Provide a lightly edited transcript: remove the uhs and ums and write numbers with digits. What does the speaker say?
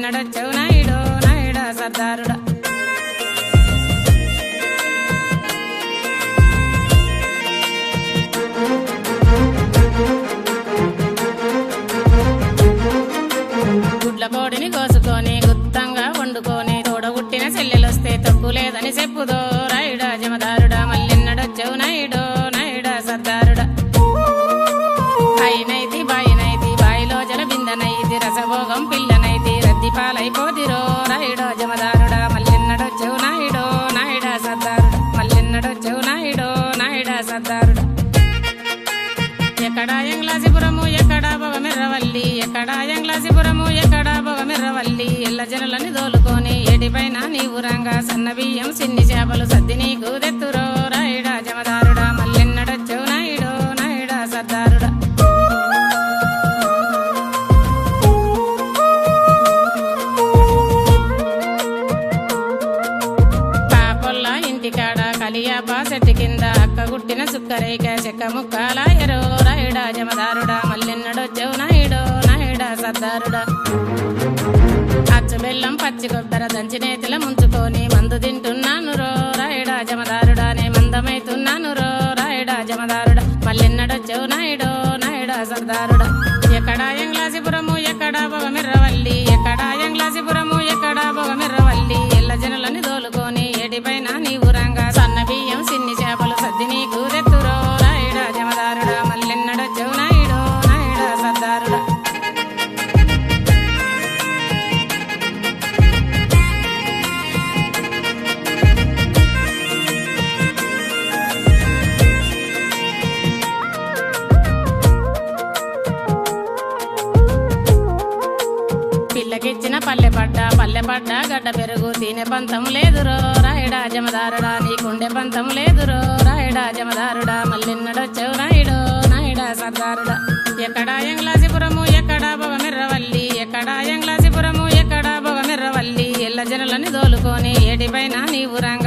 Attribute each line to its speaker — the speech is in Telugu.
Speaker 1: మల్లెన్నడొచ్చవు నాయుడో నాయుడా సర్దారుడా. గుడ్ల కోడిని కోసుకొని గుత్తంగా వండుకొని తోడగుట్టిన చెల్లెలొస్తే తప్పు లేదని చెప్పుదో రాయుడా జమదారుడా. మల్లెన్నడొచ్చవు నాయుడో నాయుడా సర్దారుడా. అయినైతి బాయినైతి బాయిలో జల బిందనైతి రసభోగం పిల్లనైతి రద్ది పాలైపోతిరో రాయుడో జమదారుడా. మల్లెన్నడొచ్చవు నాయుడో నాయుడా సర్దారుడా. మల్లెన్నడొచ్చవు నాయుడో నాయుడా సర్దారుడా. ఎక్కడా ఎంగ్లాసిపురము ఎక్కడా బొగమిర్రవల్లి ఎక్కడా ఎంగ్లాసిపురము ఎక్కడా బొగమిర్రవల్లి ఎల్ల జనులని దోలుకొని ఏటిపైన నీవు రంగా సన్న బియ్యం సిన్ని చేపలు సద్ది నీకు దెత్తురో రాయుడా జమదారుడా. మల్లెన్నడొచ్చవు నాయుడో నాయుడా సర్దారుడా. కాపొల్ల ఇంటికాడ కలియాపా చెట్టు కింద అక్క గుట్టిన సుక్కరేక చెక్క ముక్కాల ఎరో రాయుడా జమదారుడా. మల్లెన్నడొచ్చవు నాయుడో నాయుడా సర్దారుడా. అచ్చు బెల్లం పచ్చి కొబ్బర దంచి నేతిల ముంచుకొని మందు తింటున్నాను రో రాయుడా జమదారుడా. నే మందమైతున్నాను రో రాయుడా జమదారుడా. మల్లెన్నడొచ్చవు నాయుడో నాయుడా సర్దారుడా. ఎక్కడా ఎంగ్లాసిపురము ఎక్కడా బొగమిర్రవల్లి ఎక్కడా ఎంగ్లాసిపురము ఎక్కడా బొగమిర్రవల్లి ఎల్ల జనులని దోలుకొని ఏటిపైన నీవు రంగా సన్న బియ్యం సిన్ని చేపలు సద్ది నీకు దెత్తురో రాయుడా జమదారుడా. మల్లెన్నడొచ్చవు నాయుడో నాయుడా సర్దారుడా. పిల్లకిచ్చిన పల్లె పడ్డ గడ్డ పెరుగు తినే పంతం లేదురో రాయుడా జమదారుడా. నీకుండే పంతం లేదురో రాయుడా జమదారుడా. మల్లెన్నడొచ్చవు నాయుడో నాయుడా సర్దారుడా. ఎక్కడా ఎంగ్లాసిపురము ఎక్కడా బొగమిర్రవల్లి ఎక్కడా ఎంగ్లాసిపురము ఎక్కడా బొగమిర్రవల్లి ఎల్ల జనులని దోలుకొని ఏటిపైన నీవు రంగా